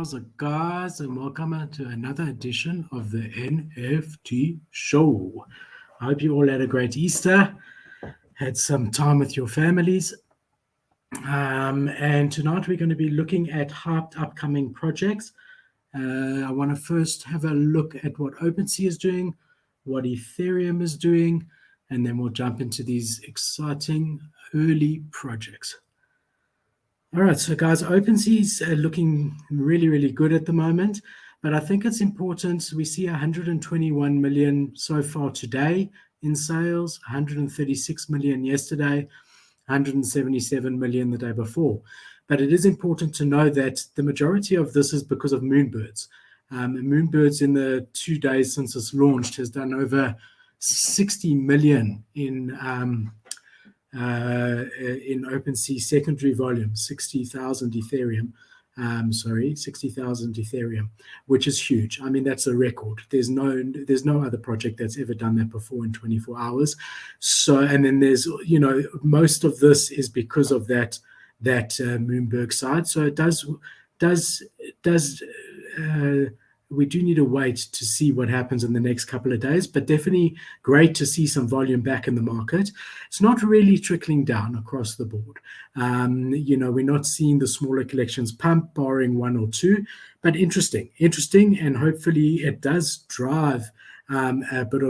How's it, guys? And welcome to another edition of the NFT show. I hope you all had a great Easter, had some time with your families. And tonight we're going to be looking at hyped upcoming projects. I want to first have a look at what OpenSea is doing, what Ethereum is doing, and then we'll jump into these exciting early projects. All right, so guys, OpenSea's looking really, really good at the moment, but I think it's important. We see 121 million so far today in sales, 136 million yesterday, 177 million the day before. But it is important to know that the majority of this is because of Moonbirds. Moonbirds in the 2 days since it's launched has done over 60 million in OpenSea secondary volume, 60,000 Ethereum. 60,000 Ethereum, which is huge. I mean, that's a record. There's no other project that's ever done that before in 24 hours. So, and then there's, most of this is because of that Moonberg side. So it does we do need to wait to see what happens in the next couple of days, but definitely great to see some volume back in the market. It's not really trickling down across the board. We're not seeing the smaller collections pump, barring one or two, but interesting, and hopefully it does drive a bit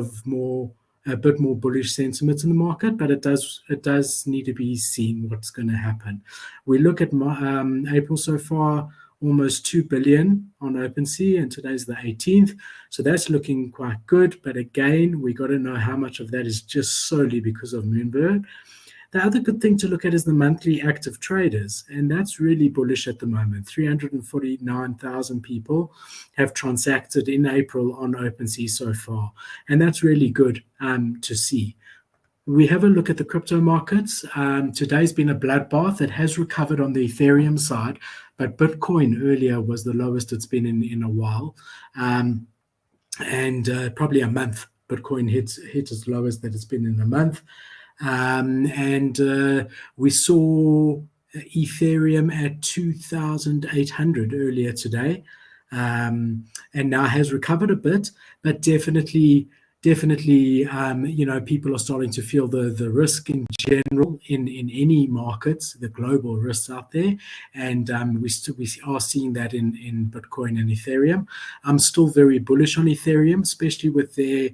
more bullish sentiment in the market, but it does need to be seen what's going to happen. We look at April so far, almost 2 billion on OpenSea, and today's the 18th. So that's looking quite good. But again, we got to know how much of that is just solely because of Moonbird. The other good thing to look at is the monthly active traders, and that's really bullish at the moment. 349,000 people have transacted in April on OpenSea so far, and that's really good to see. We have a look at the crypto markets. Today's been a bloodbath. It has recovered on the Ethereum side, but Bitcoin earlier was the lowest it's been in a while, and probably a month. Bitcoin hit as lowest that it's been in a month, and we saw Ethereum at 2,800 earlier today, and now has recovered a bit, but definitely, people are starting to feel the risk in general in any markets, the global risks out there, and we are seeing that in Bitcoin and Ethereum. I'm still very bullish on Ethereum, especially with their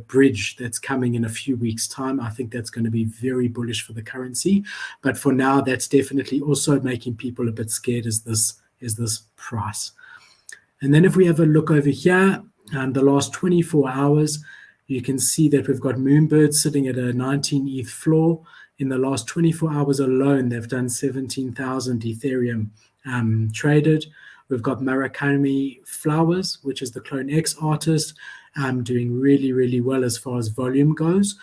bridge that's coming in a few weeks' time. I think that's going to be very bullish for the currency, but for now, that's definitely also making people a bit scared. Is this price? And then if we have a look over here, the last 24 hours, you can see that we've got Moonbird sitting at a 19 ETH floor. In the last 24 hours alone, they've done 17,000 Ethereum traded. We've got Murakami Flowers, which is the Clone X artist, doing really, really well as far as volume goes.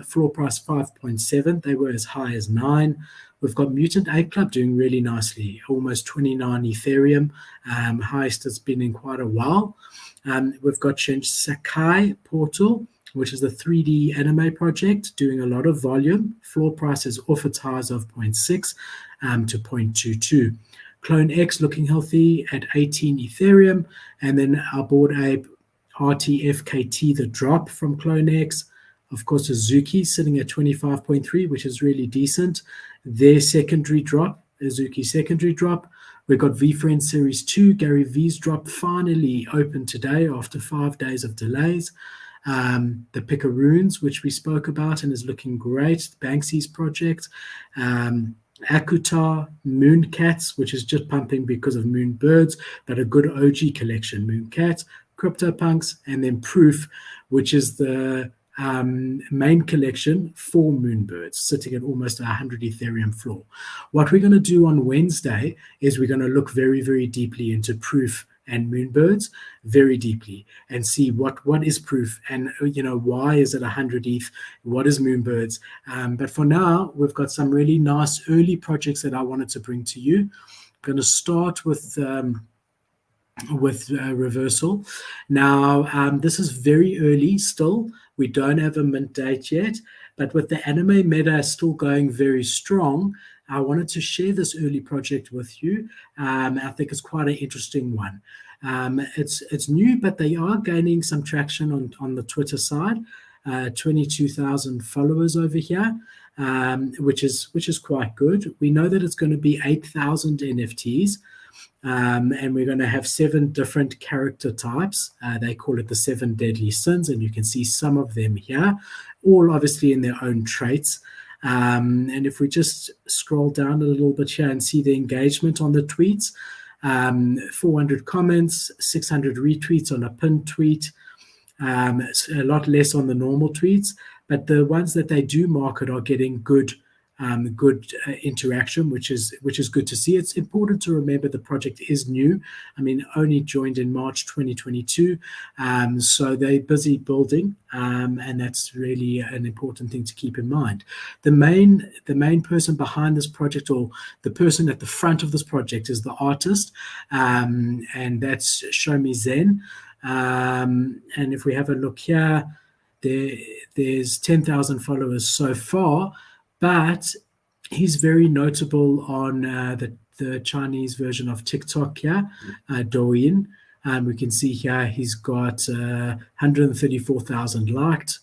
Floor price 5.7. They were as high as 9. We've got Mutant Ape Club doing really nicely, almost 29 Ethereum, highest it's been in quite a while. We've got Shinsekai Portal, which is the 3D anime project, doing a lot of volume. Floor price is off its highs of 0.6 to 0.22. Clone X looking healthy at 18 Ethereum. And then our Bored Ape RTFKT, the drop from Clone X. Of course, Azuki sitting at 25.3, which is really decent. Their secondary drop, Azuki secondary drop. We've got VFriend Series 2. Gary V's drop finally opened today after 5 days of delays. The Picaroons, which we spoke about and is looking great. Banksy's project. Akutar, Mooncats, which is just pumping because of Moonbirds, but a good OG collection. Mooncat, CryptoPunks, and then Proof, which is the main collection for Moonbirds, sitting at almost 100 Ethereum floor. What we're going to do on Wednesday is we're going to look very, very deeply into Proof and Moonbirds, very deeply, and see what is Proof, and why is it 100 ETH, what is Moonbirds. But for now, we've got some really nice early projects that I wanted to bring to you. I'm going to start with Reversal. Now, this is very early still. We don't have a mint date yet, but with the anime meta still going very strong, I wanted to share this early project with you. I think it's quite an interesting one. It's new, but they are gaining some traction on the Twitter side. 22,000 followers over here, which is quite good. We know that it's going to be 8,000 NFTs. And we're going to have 7 different character types. They call it the 7 deadly sins, and you can see some of them here, all obviously in their own traits. And if we just scroll down a little bit here and see the engagement on the tweets, 400 comments, 600 retweets on a pinned tweet, a lot less on the normal tweets, but the ones that they do market are getting good interaction, which is good to see. It's important to remember the project is new. I mean, only joined in March 2022, so they're busy building, and that's really an important thing to keep in mind. The main person behind this project, or the person at the front of this project, is the artist, and that's Show Me Zen. And if we have a look here, there's 10,000 followers so far, but he's very notable on the Chinese version of TikTok here, Douyin. We can see here he's got 134,000 liked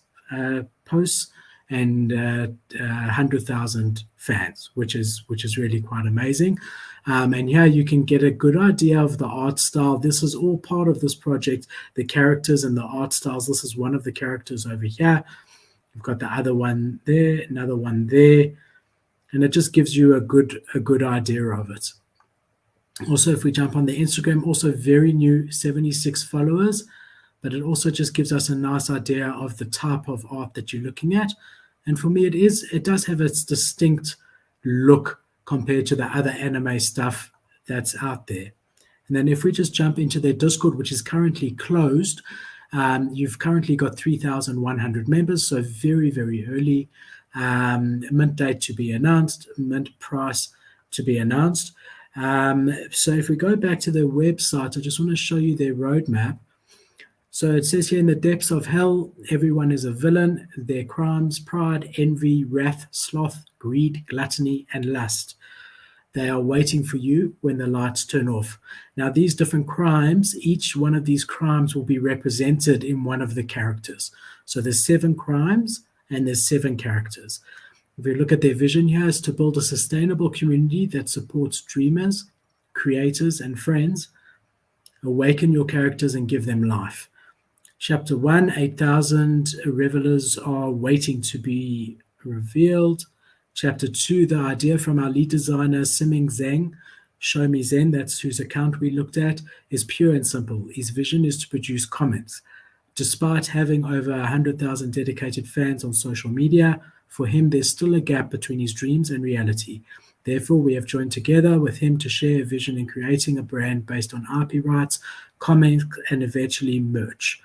posts and 100,000 fans, which is really quite amazing. And here you can get a good idea of the art style. This is all part of this project, the characters and the art styles. This is one of the characters over here. You've got the other one there, another one there, and it just gives you a good idea of it. Also, if we jump on the Instagram, also very new, 76 followers, but it also just gives us a nice idea of the type of art that you're looking at. And for me, it does have its distinct look compared to the other anime stuff that's out there. And then if we just jump into their Discord, which is currently closed, you've currently got 3,100 members, so very, very early. Mint date to be announced, mint price to be announced. So if we go back to their website, I just want to show you their roadmap. So it says here, in the depths of hell, everyone is a villain. Their crimes, pride, envy, wrath, sloth, greed, gluttony, and lust. They are waiting for you when the lights turn off. Now, these different crimes, each one of these crimes will be represented in one of the characters. So there's 7 crimes and there's 7 characters. If we look at their vision here, is to build a sustainable community that supports dreamers, creators, and friends. Awaken your characters and give them life. Chapter 1, 8,000 revelers are waiting to be revealed. Chapter 2, the idea from our lead designer, Siming Zhang, Show Me Zen, that's whose account we looked at, is pure and simple. His vision is to produce comics. Despite having over 100,000 dedicated fans on social media, for him there's still a gap between his dreams and reality. Therefore, we have joined together with him to share a vision in creating a brand based on IP rights, comics, and eventually merch.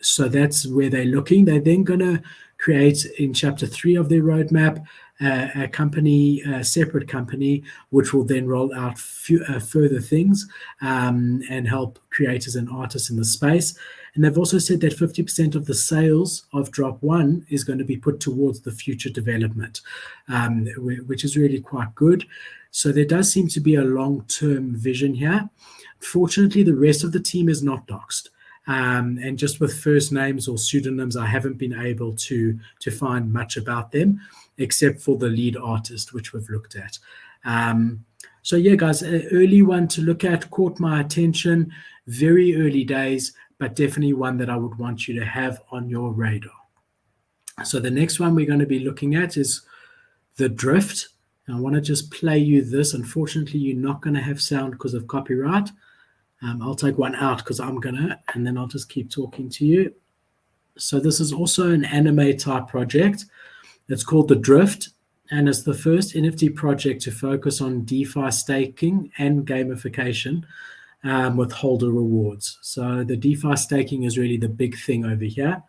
So that's where they're looking. They're then going to create, in chapter 3 of their roadmap, a company, a separate company, which will then roll out further things and help creators and artists in the space. And they've also said that 50% of the sales of Drop 1 is going to be put towards the future development, which is really quite good. So there does seem to be a long-term vision here. Fortunately, the rest of the team is not doxed. And just with first names or pseudonyms, I haven't been able to find much about them, except for the lead artist, which we've looked at. So yeah, guys, an early one to look at, caught my attention, very early days, but definitely one that I would want you to have on your radar. So the next one we're going to be looking at is The Drift. And I want to just play you this. Unfortunately, you're not going to have sound because of copyright. I'll take one out because I'm going to, and then I'll just keep talking to you. So this is also an anime type project. It's called The Drift, and it's the first NFT project to focus on DeFi staking and gamification with holder rewards. So the DeFi staking is really the big thing over here.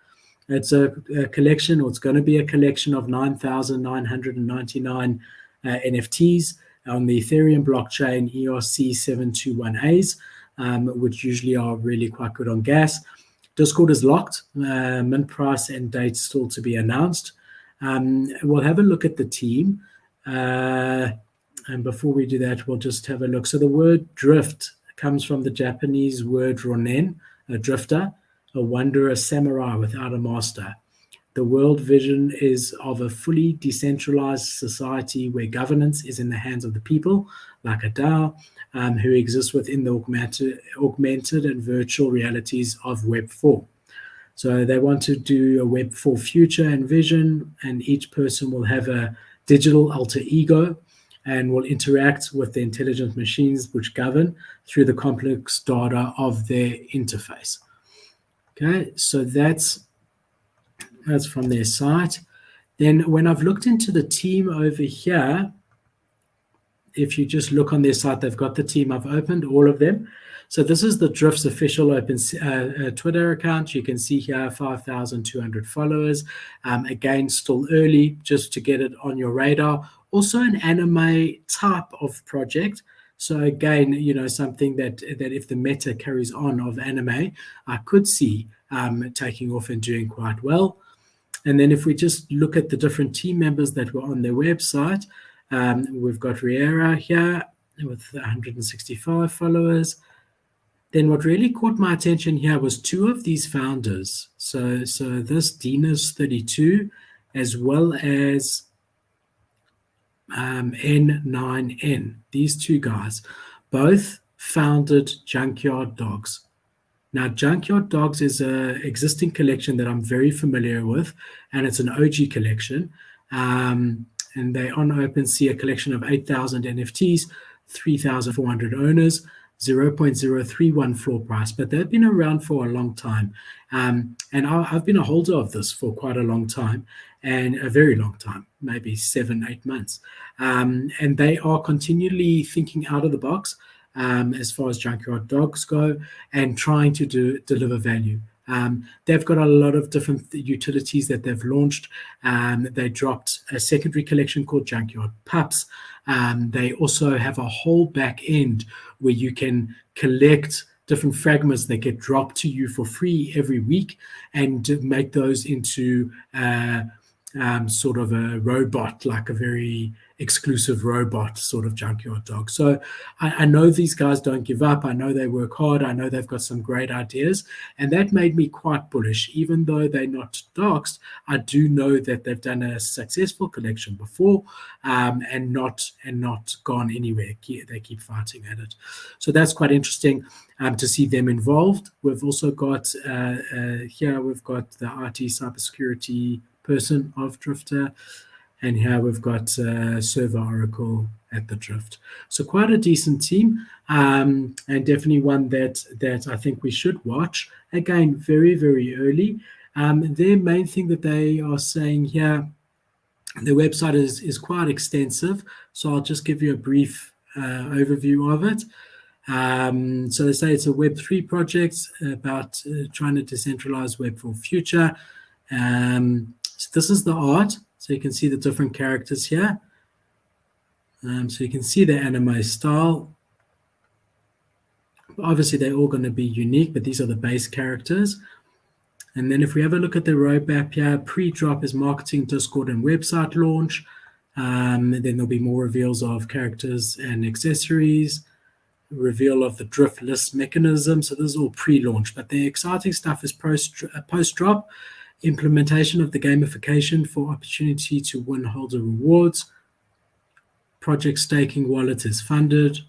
It's a collection, or it's going to be a collection of 9,999 NFTs on the Ethereum blockchain ERC721As. Which usually are really quite good on gas. Discord is locked, mint price and date still to be announced. We'll have a look at the team. And before we do that, we'll just have a look. So the word drift comes from the Japanese word ronin, a drifter, a wanderer, a samurai without a master. The world vision is of a fully decentralized society where governance is in the hands of the people, like a DAO, who exists within the augmented and virtual realities of Web 4. So they want to do a Web 4 future and vision, and each person will have a digital alter ego and will interact with the intelligent machines which govern through the complex data of their interface. Okay, so that's from their site. Then when I've looked into the team over here, if you just look on their site, they've got the team. I've opened all of them. So this is the Drift's official open Twitter account. You can see here 5,200 followers. Again, still early, just to get it on your radar. Also an anime type of project. So again, something that if the meta carries on of anime, I could see taking off and doing quite well. And then if we just look at the different team members that were on their website, we've got Riera here with 165 followers. Then what really caught my attention here was two of these founders. So this Dinas32 as well as N9N. These two guys both founded Junkyard Dogs. Now, Junkyard Dogs is an existing collection that I'm very familiar with, and it's an OG collection. And they on OpenSea a collection of 8,000 NFTs, 3,400 owners, 0.031 floor price. But they've been around for a long time. And I've been a holder of this for quite a long time, and a very long time, maybe 7-8 months. And they are continually thinking out of the box as far as Junkyard Dogs go, and trying to deliver value. They've got a lot of different utilities that they've launched. They dropped a secondary collection called Junkyard Pups. They also have a whole back end where you can collect different fragments that get dropped to you for free every week and make those into sort of a robot, like a very exclusive robot sort of Junkyard Dog. So I know these guys don't give up. I know they work hard. I know they've got some great ideas, and that made me quite bullish. Even though they're not doxed, I do know that they've done a successful collection before, and not gone anywhere. They keep fighting at it. So that's quite interesting to see them involved. We've also got here we've got the IT cybersecurity person of Drifter. And here we've got Server Oracle at the Drift. So quite a decent team, and definitely one that I think we should watch. Again, very, very early. Their main thing that they are saying here, their website is quite extensive. So I'll just give you a brief overview of it. So they say it's a Web3 project about trying to decentralize Web for future. So this is the art. So you can see the different characters here. So you can see the anime style. Obviously, they're all going to be unique, but these are the base characters. And then if we have a look at the roadmap here, pre-drop is marketing, Discord, and website launch. Then there'll be more reveals of characters and accessories, reveal of the drift list mechanism. So this is all pre-launch, but the exciting stuff is post-drop. Implementation of the gamification for opportunity to win holder rewards. Project staking wallet is funded.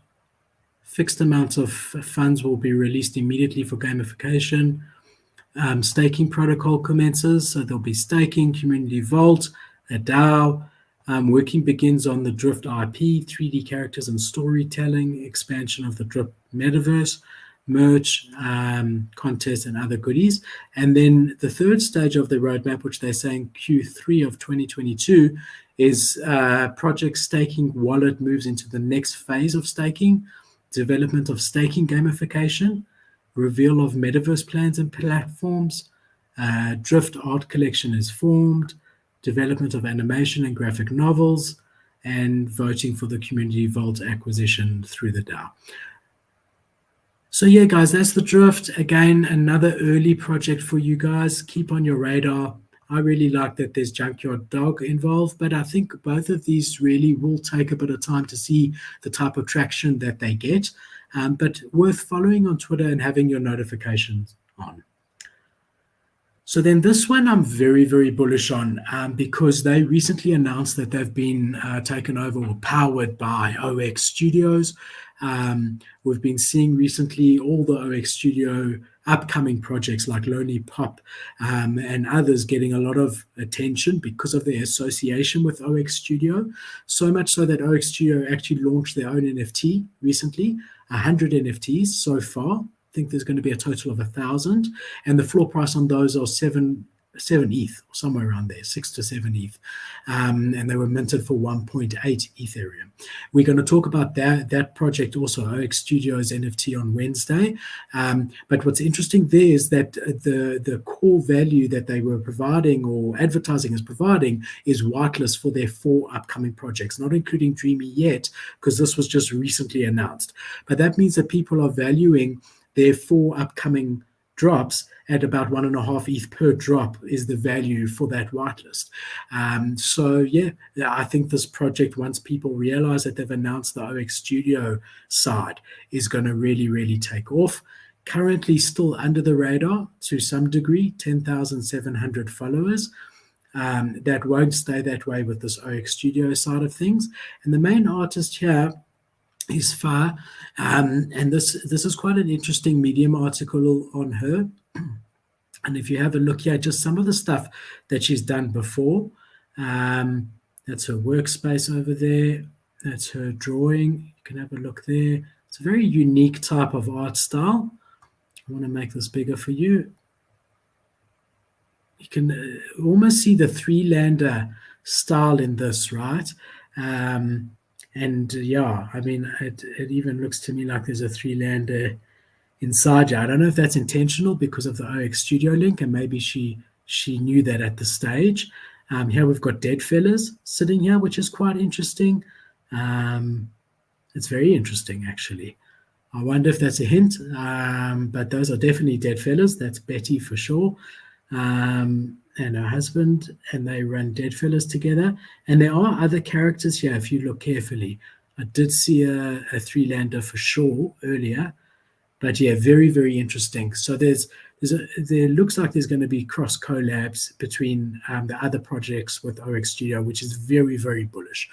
Fixed amounts of funds will be released immediately for gamification. Staking protocol commences, so there'll be staking, community vault, a DAO. Working begins on the Drift IP, 3D characters and storytelling, expansion of the Drift metaverse, merch, contests, and other goodies. And then the third stage of the roadmap, which they're saying Q3 of 2022, is project staking wallet moves into the next phase of staking, development of staking gamification, reveal of metaverse plans and platforms, Drift art collection is formed, development of animation and graphic novels, and voting for the community vault acquisition through the DAO. So yeah, guys, that's the Drift. Again, another early project for you guys. Keep on your radar. I really like that there's Junkyard Dog involved, but I think both of these really will take a bit of time to see the type of traction that they get. But worth following on Twitter and having your notifications on. So then this one I'm very, very bullish on because they recently announced that they've been taken over or powered by OX Studios. We've been seeing recently all the OX Studio upcoming projects like Lonely Pop and others getting a lot of attention because of their association with OX Studio. So much so that OX Studio actually launched their own NFT recently, 100 NFTs so far. I think there's going to be a total of 1,000, and the floor price on those are seven ETH, somewhere around there, 6 to 7 ETH, and they were minted for 1.8 Ethereum. We're going to talk about that project also, OX Studios NFT on Wednesday. But what's interesting there is that the core value that they were providing or advertising as providing is whitelist for their 4 upcoming projects, not including Dreamy yet, because this was just recently announced. But that means that people are valuing their 4 upcoming drops at about 1.5 ETH per drop is the value for that whitelist. So yeah, I think this project, once people realize that they've announced the OX Studio side, is going to really, really take off. Currently still under the radar to some degree, 10,700 followers. That won't stay that way with this OX Studio side of things. And the main artist here is Far, and this is quite an interesting Medium article on her. And if you have a look here, just some of the stuff that she's done before. That's her workspace over there. That's her drawing. You can have a look there. It's a very unique type of art style. I want to make this bigger for you. You can almost see the three-lander style in this, right? And yeah, I mean, it even looks to me like there's a three-lander inside here. I don't know if that's intentional because of the OX Studio link, and maybe she knew that at the stage. Here we've got Dead Fellas sitting here, which is quite interesting. It's very interesting, actually. I wonder if that's a hint, but those are definitely Dead Fellas. That's Betty for sure. And her husband, and they run Dead Fellas together. And there are other characters here if you look carefully. I did see a three-lander for sure earlier, but yeah, very, very interesting. So there looks like there's going to be cross collabs between the other projects with OX Studio, which is very, very bullish.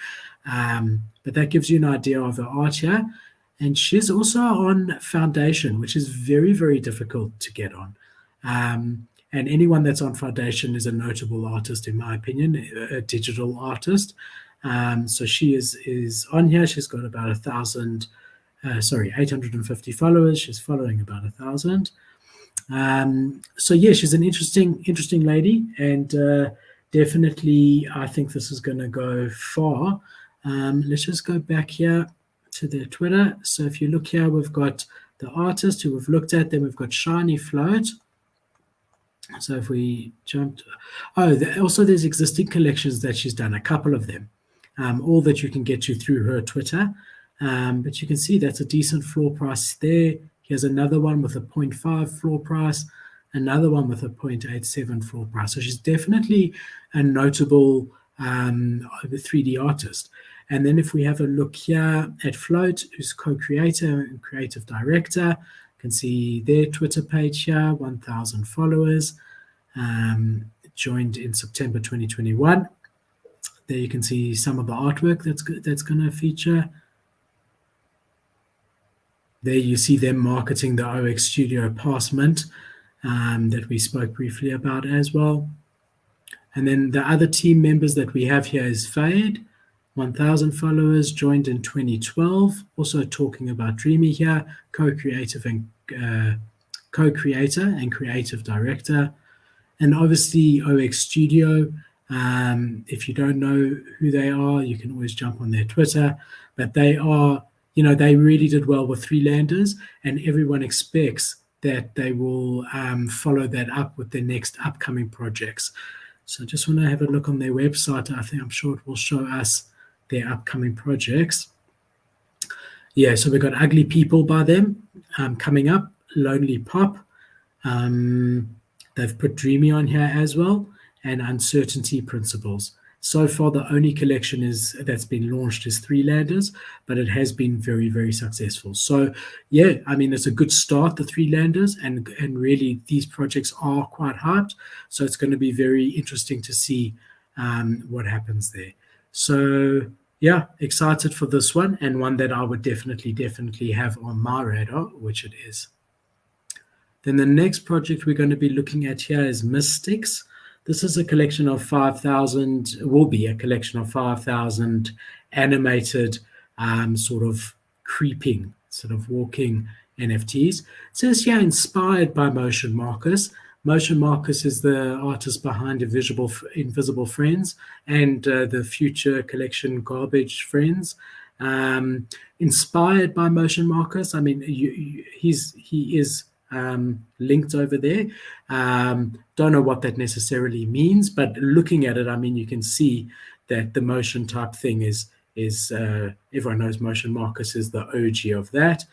But that gives you an idea of the art here. And she's also on Foundation, which is very, very difficult to get on. And anyone that's on Foundation is a notable artist, in my opinion, a digital artist. So she is on here. She's got about 850 followers. She's following about 1,000. So yeah, she's an interesting lady, and definitely I think this is going to go far. Let's just go back here to their Twitter. So if you look here, we've got the artist who we've looked at. Then we've got Shiny Float. So if we jumped, also there's existing collections that she's done, a couple of them, all that you can get to through her Twitter. But you can see that's a decent floor price there. Here's another one with a 0.5 floor price, another one with a 0.87 floor price. So she's definitely a notable 3D artist. And then if we have a look here at Float, who's co-creator and creative director, you can see their Twitter page here, 1,000 followers, joined in September 2021. There you can see some of the artwork that's going to feature. There you see them marketing the OX Studio Pass Mint that we spoke briefly about as well. And then the other team members that we have here is Fade, 1,000 followers, joined in 2012. Also talking about Dreamy here, co-creator and creative director. And obviously OX Studio. If you don't know who they are, you can always jump on their Twitter. But they are, they really did well with Three-Landers, and everyone expects that they will follow that up with their next upcoming projects. So just want to have a look on their website. I'm sure it will show us their upcoming projects. Yeah, so we've got Ugly People by them coming up, Lonely Pop. They've put Dreamy on here as well. and Uncertainty Principles. So far, the only collection that's been launched is Three Landers, but it has been very, very successful. So, yeah, I mean, it's a good start, the Three Landers, and really these projects are quite hyped. So it's going to be very interesting to see what happens there. So, yeah, excited for this one, and one that I would definitely have on my radar, which it is. Then the next project we're going to be looking at here is Mystics. This is a collection of 5,000, will be a collection of 5,000 animated, sort of creeping, sort of walking NFTs. It says here, inspired by Motion Marcus. Motion Marcus is the artist behind Invisible Friends and the future collection Garbage Friends. Inspired by Motion Marcus. I mean, he is linked over there. Don't know what that necessarily means, but looking at it, I mean, you can see that the motion type thing is everyone knows Motion Marcus is the OG of that.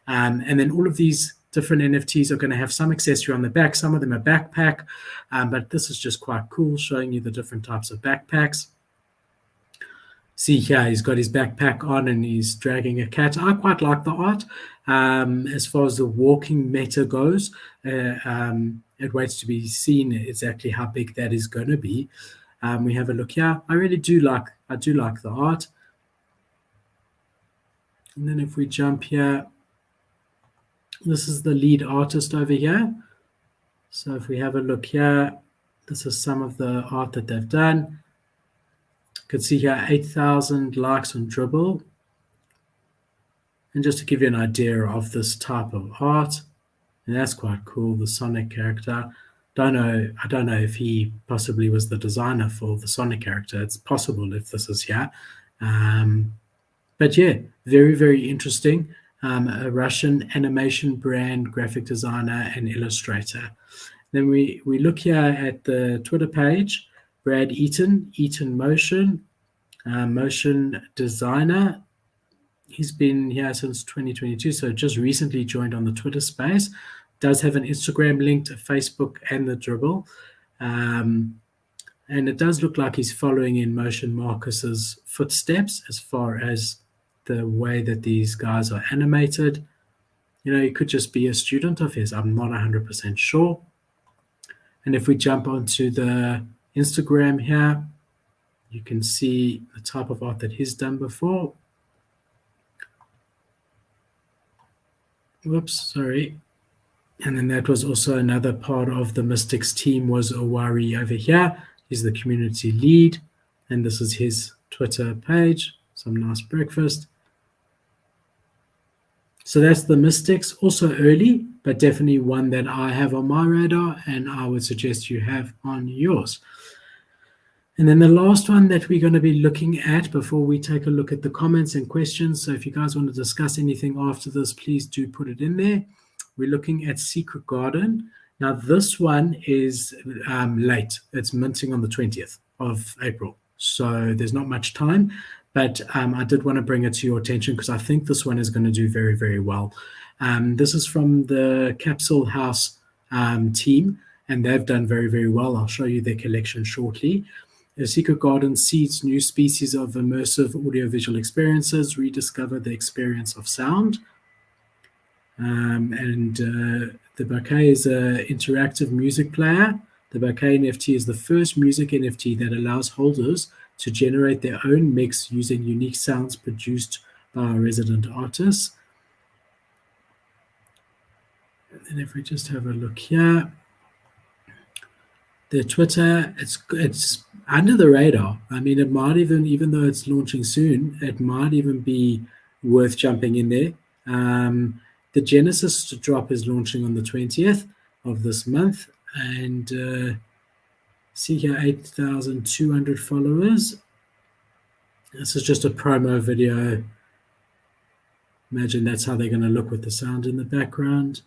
And then all of these different NFTs are going to have some accessory on the back. Some of them are backpack, but this is just quite cool, showing you the different types of backpacks. See here, he's got his backpack on and he's dragging a cat. I quite like the art. As far as the walking meta goes, it waits to be seen exactly how big that is going to be. We have a look here. I do like the art. And then if we jump here, this is the lead artist over here. So if we have a look here, this is some of the art that they've done. You can see here 8,000 likes on Dribble. And just to give you an idea of this type of art, and that's quite cool, the Sonic character. I don't know if he possibly was the designer for the Sonic character. It's possible if this is here. But yeah, very, very interesting. A Russian animation brand, graphic designer, and illustrator. Then we look here at the Twitter page, Brad Eaton Motion, motion designer. He's been here since 2022, so just recently joined on the Twitter space. Does have an Instagram linked, a Facebook, and the Dribble. And it does look like he's following in Motion Marcus's footsteps as far as the way that these guys are animated. You know, he could just be a student of his. I'm not 100% sure. And if we jump onto the Instagram here, you can see the type of art that he's done before. Whoops, sorry. And then that was also another part of the Mystics team was Owari over here. He's the community lead. And this is his Twitter page. Some nice breakfast. So that's the Mystics, also early, but definitely one that I have on my radar and I would suggest you have on yours. And then the last one that we're going to be looking at before we take a look at the comments and questions. So if you guys want to discuss anything after this, please do put it in there. We're looking at Secret Garden. Now this one is late. It's minting on the 20th of April. So there's not much time. But I did want to bring it to your attention because I think this one is going to do very, very well. This is from the Capsule House team, and they've done very, very well. I'll show you their collection shortly. The Secret Garden seeds new species of immersive audiovisual experiences, rediscover the experience of sound. The Bouquet is an interactive music player. The Bouquet NFT is the first music NFT that allows holders to generate their own mix using unique sounds produced by our resident artists. And if we just have a look here, the Twitter, it's under the radar. I mean, it might even though it's launching soon, it might even be worth jumping in there. The Genesis drop is launching on the 20th of this month, and see here, 8,200 followers. This is just a promo video. Imagine that's how they're going to look with the sound in the background.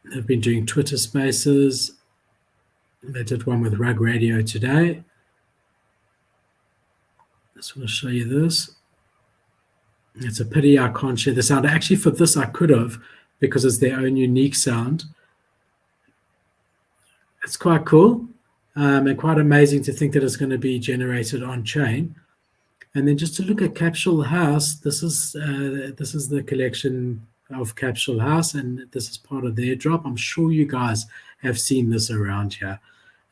They've been doing Twitter Spaces. They did one with Rug Radio today. I just want to show you this. It's a pity I can't share the sound. Actually, for this, I could have, because it's their own unique sound. It's quite cool, and quite amazing to think that it's going to be generated on chain. And then just to look at Capsule House, this is the collection of Capsule House, and this is part of their drop. I'm sure you guys have seen this around here.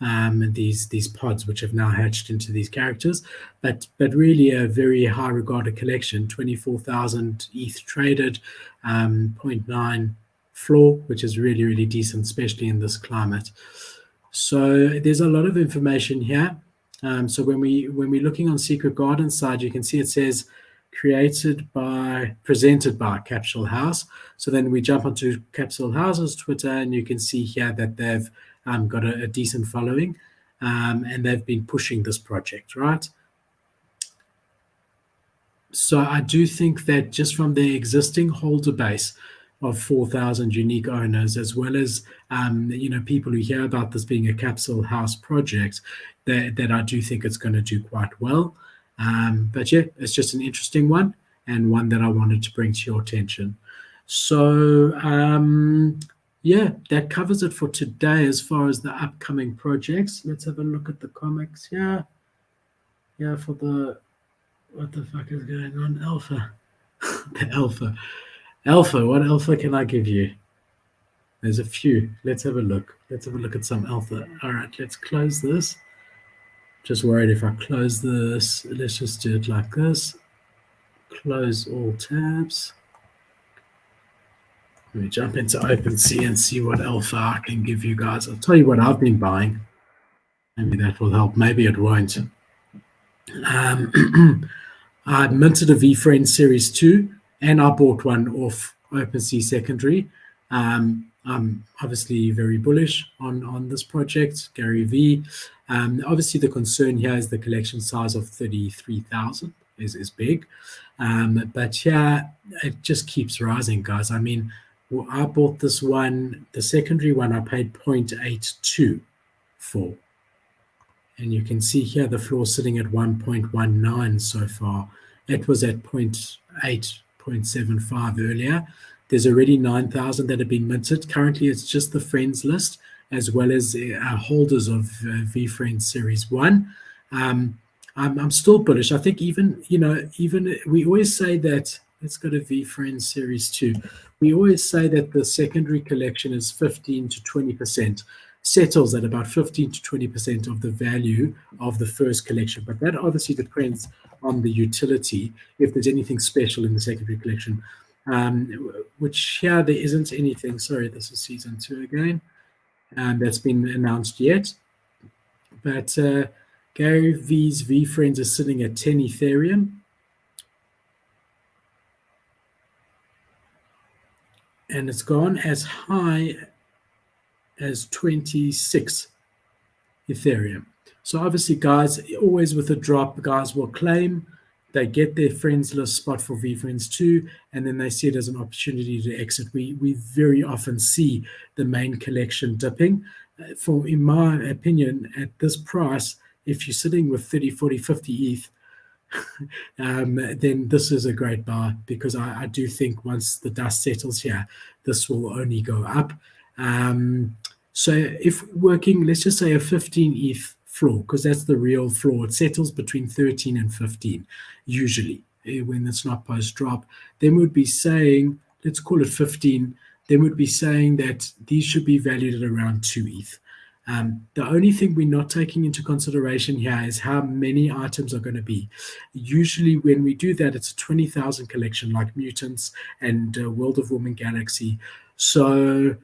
These pods which have now hatched into these characters, but really a very high regarded collection. 24,000 ETH traded, zero point 0.9 floor, which is really decent, especially in this climate. So there's a lot of information here. So when we're looking on Secret Garden side, you can see it says presented by Capsule House. So then we jump onto Capsule House's Twitter, and you can see here that they've got a decent following, and they've been pushing this project, right? So I do think that just from their existing holder base of 4,000 unique owners, as well as people who hear about this being a Capsule House project, that I do think it's going to do quite well. But yeah, it's just an interesting one, and one that I wanted to bring to your attention. So yeah, that covers it for today as far as the upcoming projects. Let's have a look at the comics here. Yeah, for the what the fuck is going on? Alpha. The alpha. Alpha, what alpha can I give you? There's a few. Let's have a look. Let's have a look at some alpha. All right, let's close this. Just worried if I close this. Let's just do it like this. Close all tabs. Let me jump into OpenSea and see what alpha I can give you guys. I'll tell you what I've been buying. Maybe that will help. Maybe it won't. I minted a VFriend Series 2, and I bought one off OpenSea secondary. I'm obviously very bullish on this project, Gary V. Obviously, the concern here is the collection size of 33,000 is big. But yeah, it just keeps rising, guys. I mean, I bought this one, the secondary one, I paid 0.82 for. And you can see here the floor sitting at 1.19 so far. It was at 0.8, 0.75 earlier. There's already 9,000 that have been minted. Currently, it's just the friends list as well as holders of VFriend Series 1. I'm still bullish. I think even we always say that, let's go to VFriend Series 2. We always say that the secondary collection is 15 to 20%. Settles at about 15 to 20% of the value of the first collection. But that obviously depends on the utility, if there's anything special in the secondary collection, which here there isn't anything. Sorry, this is season 2 again. That's been announced yet. But Gary V's VFriends is sitting at 10 Ethereum. And it's gone as high as 26 Ethereum. So obviously, guys, always with a drop, guys will claim, they get their friends list spot for VFriends 2, and then they see it as an opportunity to exit. We very often see the main collection dipping. In my opinion, at this price, if you're sitting with 30, 40, 50 ETH, then this is a great buy, because I do think once the dust settles here, this will only go up. So if working, let's just say a 15 ETH floor, because that's the real floor. It settles between 13 and 15, usually, when it's not post-drop. Then we'd be saying, let's call it 15, then we'd be saying that these should be valued at around 2 ETH. The only thing we're not taking into consideration here is how many items are going to be. Usually when we do that, it's a 20,000 collection like Mutants and World of Woman Galaxy. So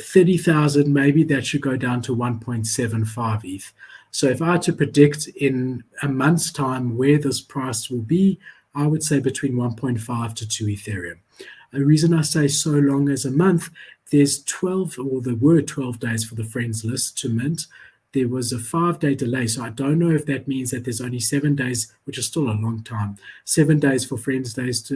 30,000, maybe that should go down to 1.75 ETH. So if I had to predict in a month's time where this price will be, I would say between 1.5 to 2 Ethereum. The reason I say so long as a month, there's 12, or there were 12 days for the friends list to mint. There was a 5-day delay, so I don't know if that means that there's only 7 days, which is still a long time, 7 days for friends list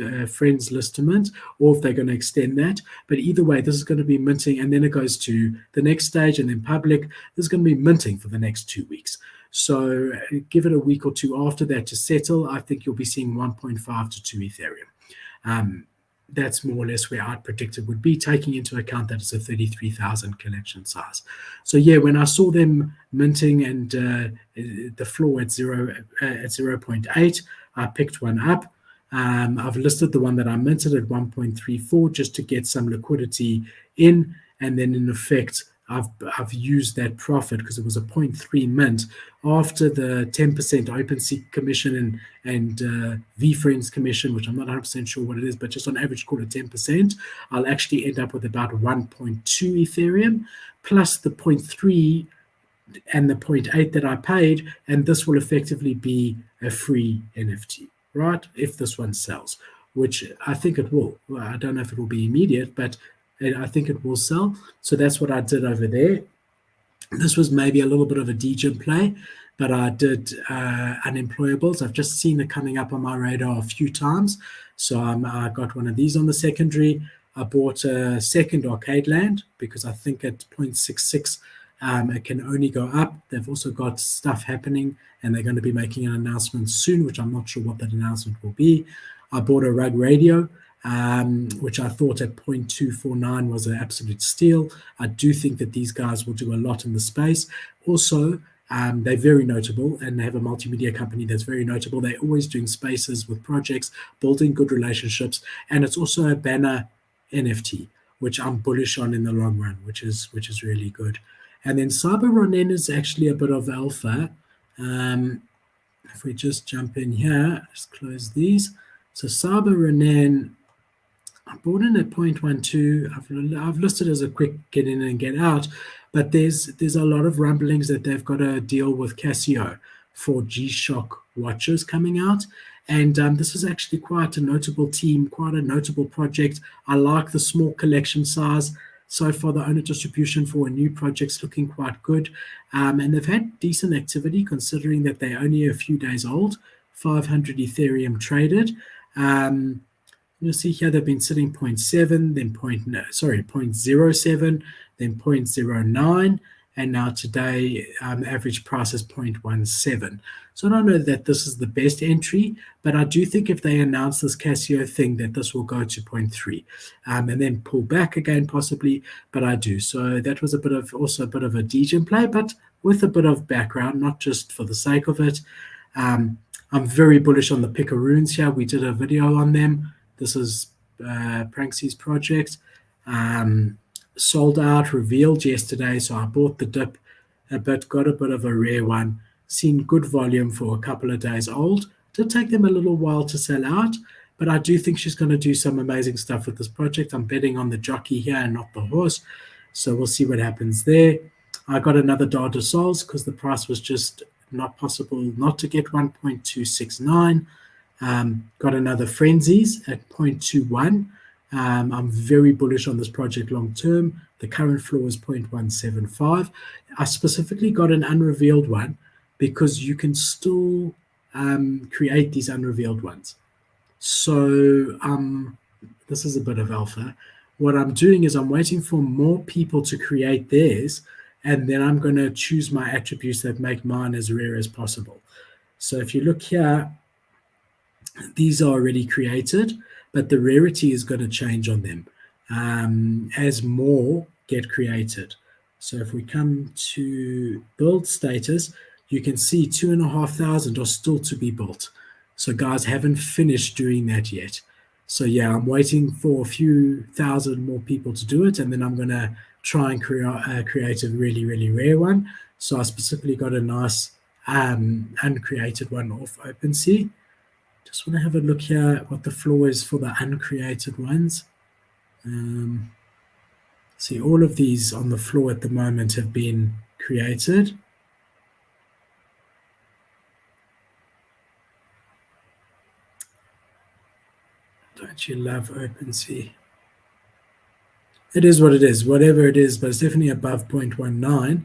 to mint, or if they're going to extend that. But either way, this is going to be minting, and then it goes to the next stage, and then public. This is going to be minting for the next 2 weeks. So give it a week or two after that to settle. I think you'll be seeing 1.5 to 2 Ethereum. that's more or less where I'd predict it would be, taking into account that it's a 33,000 collection size. So yeah, when I saw them minting and the floor at 0.8, I picked one up. I've listed the one that I minted at 1.34 just to get some liquidity in, and then in effect, I've used that profit because it was a 0.3 mint after the 10% OpenSea commission and VFriends commission, which I'm not 100% sure what it is, but just on average call it 10%. I'll actually end up with about 1.2 Ethereum plus the 0.3 and the 0.8 that I paid, and this will effectively be a free NFT, right? If this one sells, which I think it will. Well, I don't know if it will be immediate, but I think it will sell. So that's what I did over there. This was maybe a little bit of a degen play, but I did unemployables. I've just seen it coming up on my radar a few times. So I got one of these on the secondary. I bought a second arcade land because I think at 0.66 it can only go up. They've also got stuff happening and they're going to be making an announcement soon, which I'm not sure what that announcement will be. I bought a rug radio, which I thought at 0.249 was an absolute steal. I do think that these guys will do a lot in the space. Also, they're very notable and they have a multimedia company that's very notable. They're always doing spaces with projects, building good relationships, and it's also a banner NFT, which I'm bullish on in the long run, which is really good. And then Cyber Ronin is actually a bit of alpha. If we just jump in here, just close these. So Cyber Ronin, I bought in at 0.12. I've listed as a quick get in and get out, but there's a lot of rumblings that they've got a deal with Casio for G-Shock watches coming out. And this is actually quite a notable team, quite a notable project. I like the small collection size. So far, the owner distribution for a new project's looking quite good. And they've had decent activity considering that they're only a few days old, 500 Ethereum traded. You'll see here they've been sitting 0.7, then 0.07, then 0.09, and now today average price is 0.17. So I don't know that this is the best entry, but I do think if they announce this Casio thing that this will go to 0.3 and then pull back again possibly, but I do. So that was also a bit of a degen play, but with a bit of background, not just for the sake of it. I'm very bullish on the Picaroons here. We did a video on them. This is Pranksy's project. Sold out, revealed yesterday, so I bought the dip, but got a bit of a rare one. Seen good volume for a couple of days old. Did take them a little while to sell out, but I do think she's going to do some amazing stuff with this project. I'm betting on the jockey here and not the horse, so we'll see what happens there. I got another Data Souls because the price was just not possible not to get 1.269. Got another Frenzies at 0.21. I'm very bullish on this project long term. The current floor is 0.175. I specifically got an unrevealed one because you can still create these unrevealed ones. So this is a bit of alpha. What I'm doing is I'm waiting for more people to create theirs, and then I'm going to choose my attributes that make mine as rare as possible. So if you look here, these are already created, but the rarity is going to change on them as more get created. So if we come to build status, you can see 2,500 are still to be built. So guys haven't finished doing that yet. So yeah, I'm waiting for a few thousand more people to do it, and then I'm going to try and create a really, really rare one. So I specifically got a nice uncreated one off OpenSea. Just want to have a look here what the floor is for the uncreated ones. See, all of these on the floor at the moment have been created. Don't you love OpenSea? It is what it is, whatever it is, but it's definitely above 0.19.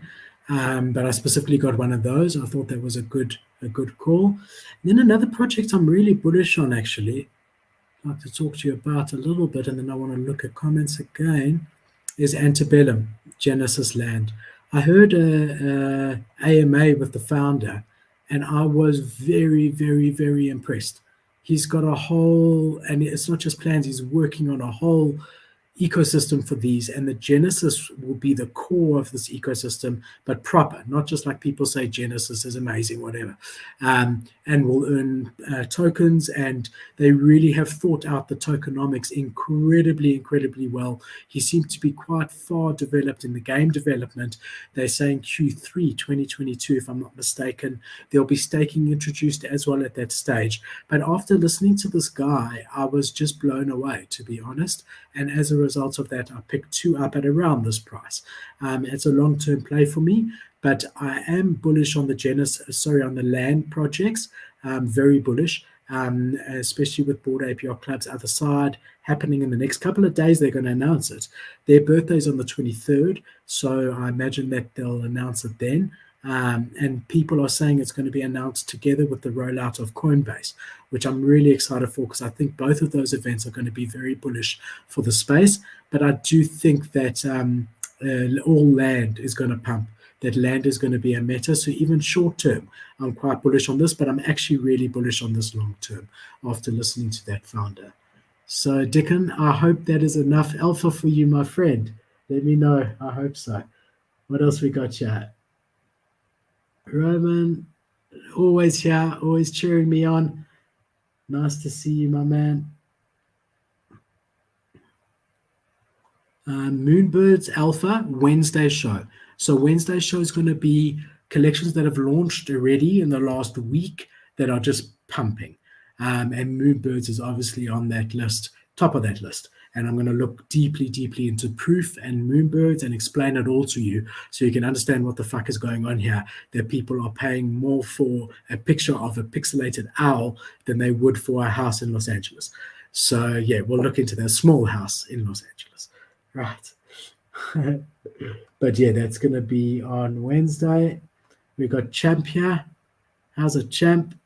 But I specifically got one of those. I thought that was a good call. And then another project I'm really bullish on, actually, I'd like to talk to you about a little bit, and then I want to look at comments again, is Antebellum, Genesis Land. I heard a AMA with the founder, and I was very, very, very impressed. he's got a whole, and it's not just plans, he's working on a whole ecosystem for these, and the Genesis will be the core of this ecosystem, but proper, not just like people say Genesis is amazing, whatever, and will earn tokens, and they really have thought out the tokenomics incredibly well. He seems to be quite far developed in the game development. They're saying Q3 2022, if I'm not mistaken. There'll be staking introduced as well at that stage. But after listening to this guy, I was just blown away, to be honest. And as a result of that, I picked two up at around this price. It's a long-term play for me, but I am bullish on on the land projects. Very bullish, especially with Bored Ape Yacht Club's other side happening in the next couple of days. They're going to announce it. Their birthday's on the 23rd, so I imagine that they'll announce it then. And people are saying it's going to be announced together with the rollout of Coinbase, which I'm really excited for, because I think both of those events are going to be very bullish for the space. But I do think that all land is going to pump, that land is going to be a meta. So even short term, I'm quite bullish on this, but I'm actually really bullish on this long term after listening to that founder. So Dickon, I hope that is enough alpha for you, my friend. Let me know. I hope so. What else we got, chat? Roman, always here, always cheering me on. Nice to see you, my man. Moonbirds Alpha Wednesday show. So Wednesday show is going to be collections that have launched already in the last week that are just pumping. And Moonbirds is obviously on that list, top of that list. And I'm going to look deeply into Proof and Moonbirds and explain it all to you so you can understand what the fuck is going on here, that people are paying more for a picture of a pixelated owl than they would for a house in Los Angeles. So yeah, we'll look into that small house in Los Angeles. Right. But yeah, that's going to be on Wednesday. We got Champ here. How's it, Champ?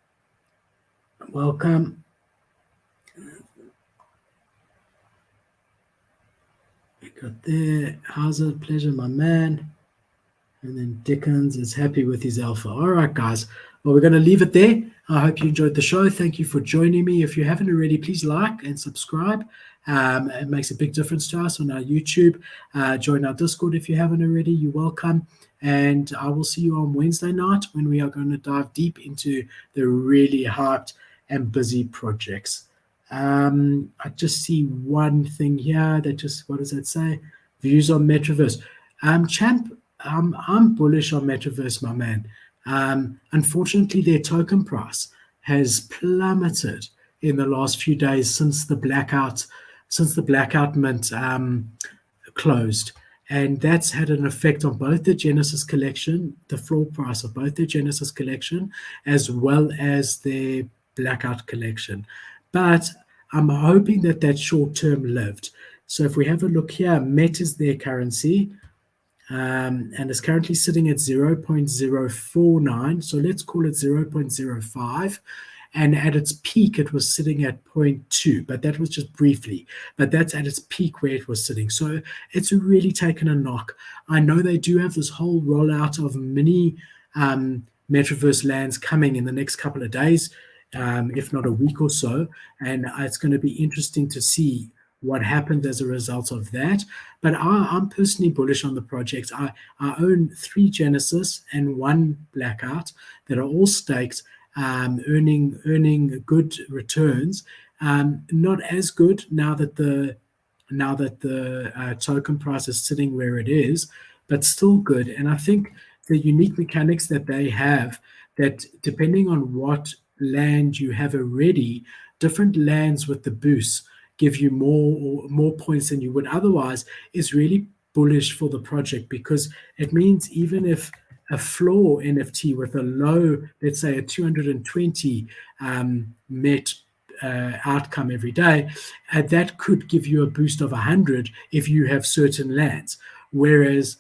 Welcome. We got there. How's it? Pleasure, my man. And then Dickens is happy with his alpha. All right, guys. Well, we're going to leave it there. I hope you enjoyed the show. Thank you for joining me. If you haven't already, please like and subscribe. It makes a big difference to us on our YouTube. Join our Discord if you haven't already. You're welcome. And I will see you on Wednesday night when we are going to dive deep into the really hyped and busy projects. I just see one thing here that just, what does that say? Views on Metaverse. Champ, I'm bullish on Metaverse, my man. Unfortunately, their token price has plummeted in the last few days since the blackout mint closed. And that's had an effect on both the Genesis collection, the floor price of both the Genesis collection, as well as their blackout collection. But I'm hoping that that's short-term lived. So if we have a look here, MET is their currency, and it's currently sitting at 0.049. So let's call it 0.05. And at its peak, it was sitting at 0.2, but that was just briefly. But that's at its peak where it was sitting. So it's really taken a knock. I know they do have this whole rollout of mini Metaverse lands coming in the next couple of days, if not a week or so. And it's going to be interesting to see what happened as a result of that. But I'm personally bullish on the project. I own 3 Genesis and 1 Blackout that are all staked, earning good returns. Not as good now that the token price is sitting where it is, but still good. And I think the unique mechanics that they have, that depending on what land you have already, different lands with the boosts give you more points than you would otherwise, is really bullish for the project, because it means even if a floor NFT with a low, let's say a 220 MET outcome every day, that could give you a boost of 100 if you have certain lands, whereas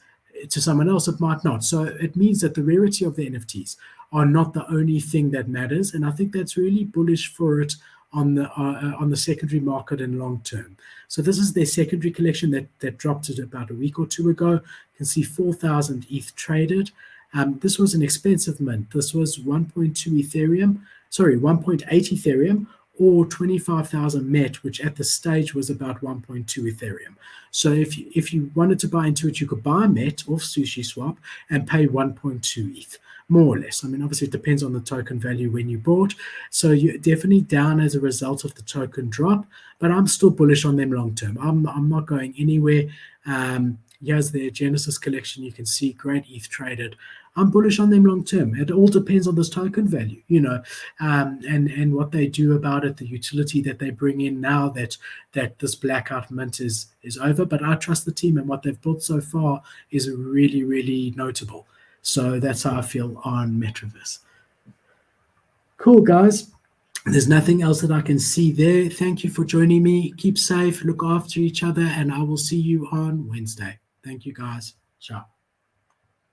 to someone else it might not. So it means that the rarity of the NFTs are not the only thing that matters, and I think that's really bullish for it on the secondary market and long term. So this is their secondary collection that dropped it about a week or two ago. You can see 4,000 ETH traded. This was an expensive mint. This was 1.8 Ethereum, or 25,000 MET, which at the stage was about 1.2 Ethereum. So if you wanted to buy into it, you could buy MET off SushiSwap and pay 1.2 ETH, more or less. I mean, obviously, it depends on the token value when you bought. So you're definitely down as a result of the token drop, but I'm still bullish on them long term. I'm not going anywhere. Here's their Genesis collection. You can see great ETH traded. I'm bullish on them long term. It all depends on this token value, and what they do about it, the utility that they bring in now that this blackout mint is over. But I trust the team, and what they've built so far is really, really notable. So that's how I feel on Metaverse. Cool, guys. There's nothing else that I can see there. Thank you for joining me. Keep safe, look after each other, and I will see you on Wednesday. Thank you, guys. Ciao.